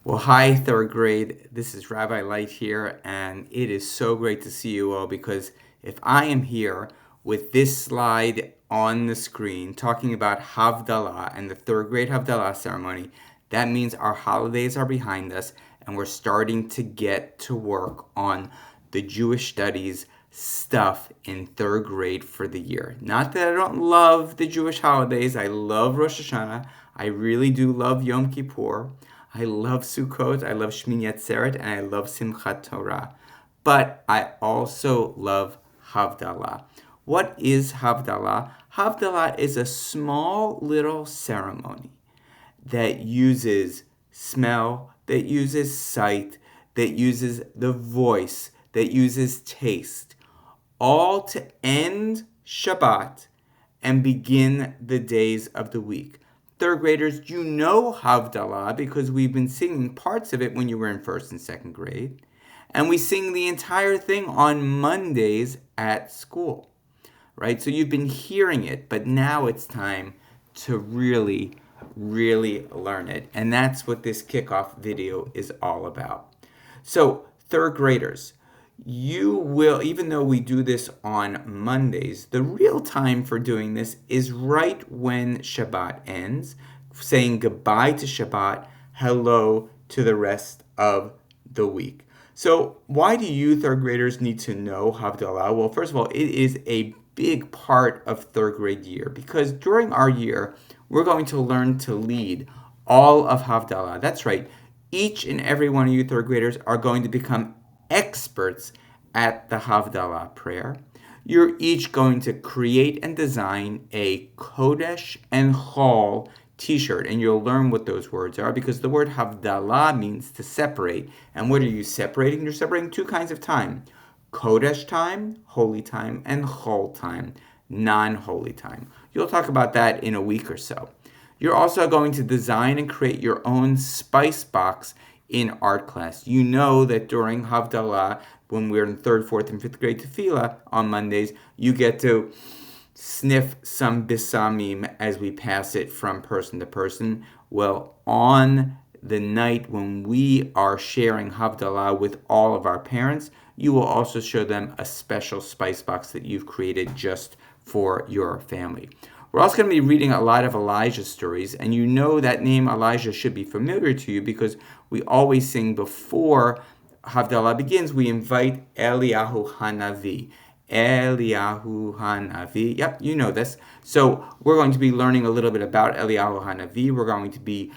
Well, hi, third grade. This is Rabbi Light here, and it is so great to see you all because if I am here with this slide on the screen talking about Havdalah and the third grade Havdalah ceremony, that means our holidays are behind us and we're starting to get to work on the Jewish studies stuff in third grade for the year. Not that I don't love the Jewish holidays, I love Rosh Hashanah, I really do love Yom Kippur. I love Sukkot, I love Shmini Atzeret, and I love Simchat Torah. But I also love Havdalah. What is Havdalah? Havdalah is a small little ceremony that uses smell, that uses sight, that uses the voice, that uses taste, all to end Shabbat and begin the days of the week. Third graders, you know Havdalah because we've been singing parts of it when you were in first and second grade. And we sing the entire thing on Mondays at school, right? So you've been hearing it, but now it's time to really learn it. And that's what this kickoff video is all about. So, third graders, you will, even though we do this on Mondays, the real time for doing this is right when Shabbat ends, saying goodbye to Shabbat, hello to the rest of the week. So, why do you third graders need to know Havdalah? Well, first of all, it is a big part of third grade year because during our year, we're going to learn to lead all of Havdalah. That's right. Each and every one of you third graders are going to become experts at the Havdalah prayer. You're each going to create and design a Kodesh and Chol t-shirt, and you'll learn what those words are because the word Havdalah means to separate. And what are you separating? You're separating two kinds of time. Kodesh time, holy time, and Chol time, non-holy time. You'll talk about that in a week or so. You're also going to design and create your own spice box in art class. You know that during Havdalah, when we're in third, fourth, and fifth grade tefillah on Mondays, you get to sniff some bisamim as we pass it from person to person. Well, on the night when we are sharing Havdalah with all of our parents, you will also show them a special spice box that you've created just for your family. We're also going to be reading a lot of Elijah stories, and you know that name Elijah should be familiar to you because we always sing before Havdalah begins, we invite Eliyahu Hanavi. Eliyahu Hanavi. Yep, you know this. So we're going to be learning a little bit about Eliyahu Hanavi. We're going to be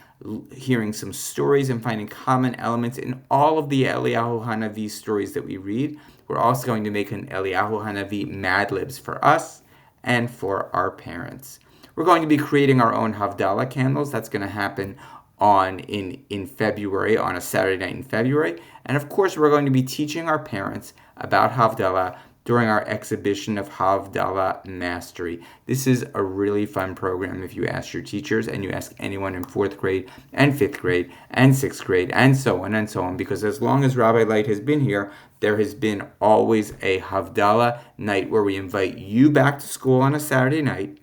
hearing some stories and finding common elements in all of the Eliyahu Hanavi stories that we read. We're also going to make an Eliyahu Hanavi Mad Libs for us and for our parents. We're going to be creating our own Havdalah candles. That's going to happen in February, on a Saturday night in February. And of course, we're going to be teaching our parents about Havdalah during our exhibition of Havdalah Mastery. This is a really fun program if you ask your teachers and you ask anyone in fourth grade and fifth grade and sixth grade and so on, because as long as Rabbi Light has been here, there has been always a Havdalah night where we invite you back to school on a Saturday night,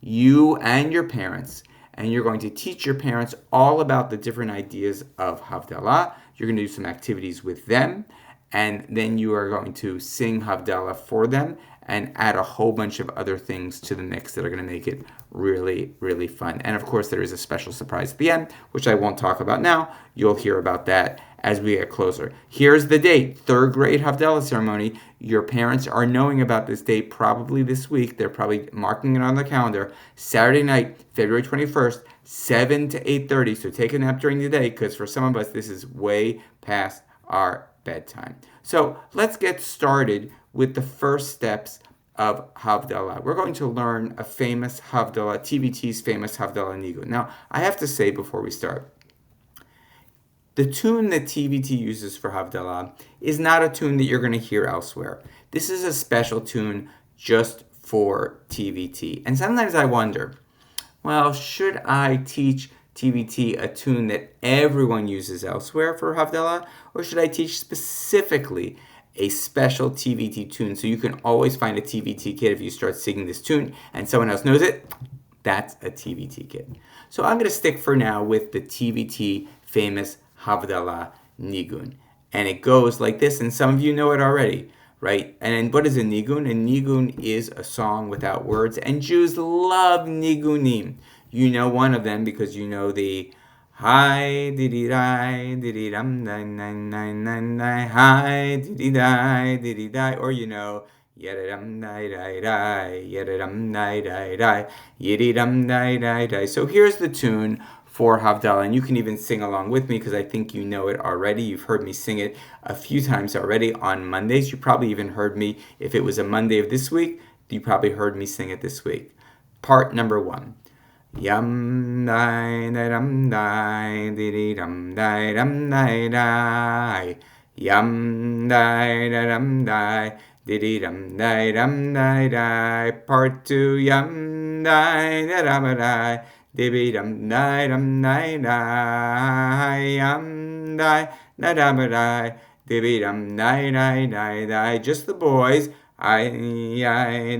you and your parents, and you're going to teach your parents all about the different ideas of Havdalah. You're going to do some activities with them, and then you are going to sing Havdalah for them and add a whole bunch of other things to the mix that are going to make it really fun. And of course, there is a special surprise at the end, which I won't talk about now. You'll hear about that as we get closer. Here's the date, third grade Havdalah ceremony. Your parents are knowing about this date probably this week. They're probably marking it on the calendar. Saturday night, February 21st, 7 to 8:30. So take a nap during the day because for some of us, this is way past our bedtime. So let's get started with the first steps of Havdalah. We're going to learn a famous Havdalah, TVT's famous Havdalah Nigun. Now, I have to say before we start, the tune that TVT uses for Havdalah is not a tune that you're going to hear elsewhere. This is a special tune just for TVT. And sometimes I wonder, well, should I teach TVT a tune that everyone uses elsewhere for Havdalah, or should I teach specifically a special TVT tune so you can always find a TVT kid if you start singing this tune and someone else knows it? That's a TVT kid. So I'm going to stick for now with the TVT famous Havdalah Nigun. And it goes like this, and some of you know it already, right? And what is a nigun? A nigun is a song without words, and Jews love nigunim. You know one of them because you know the hi diddy di diddy dum nine nine nine nine nine hi diddy di diddy di, or you know yada dum di di di yada dum di di di yiddy dum di di di. So here's the tune for Havdalah, and you can even sing along with me because I think you know it already. You've heard me sing it a few times already on Mondays. You probably even heard me, if it was a Monday of this week, you probably heard me sing it this week. Part number one. Yum dai da dum dai diddy dum dai dum dai dai. Yum dai da dum dai diddy dum dai dum dai dai. Part two. Yum dai da dum dai dibby dum dai dum dai dai. Yum dai da dum dai dibby dum dai dai dai dai. Just the boys. I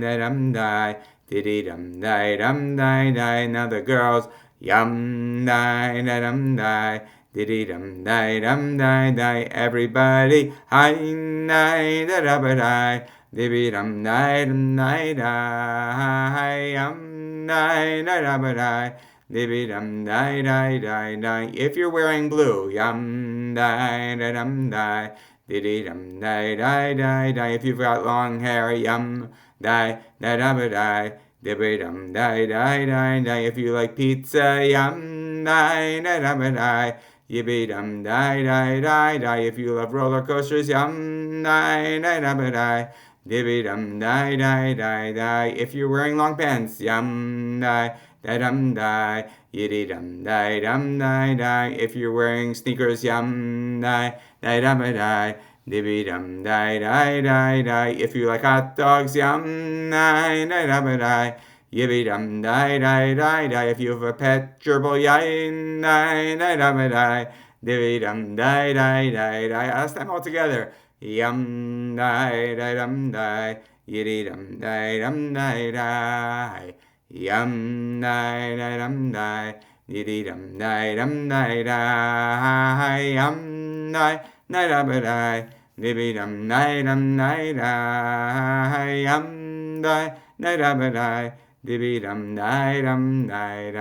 da dum dai. Diddy dum die dum die die. Now the girls. Yum die da dum die. Diddy dum die dum die die. Everybody. Hi die da da ba die. Dibby dum die dum die die. Yum die da da ba die. Dibby dum die die die die. If you're wearing blue. Yum die da dum die. Diddy dum die die die die. If you've got long hair. Yum die da da ba die. Dibby dum die die die die. If you like pizza, yum die da da ba die. Yibby dum die die die die. If you love roller coasters, yum die da da ba die. Dibby dum die die die die. If you're wearing long pants, yum die da dum die. Yiddy dum die dum die die. If you're wearing sneakers, yum die da da ba die. Dibby dum die die die die. If you like hot dogs, yum die da da ba die. Yibby dum die die die die. If you have a pet gerbil, yin die die da ba die. Dibby dum die die die die. Last time all together. Yum die die dum die. Yiddy dum die dum die die. Yum die die dum die. Yiddy dum die dum die die. Yum die die da ba die. Dibby dum die dum die die. Yum die die da ba die. Dibby dum die dum die die.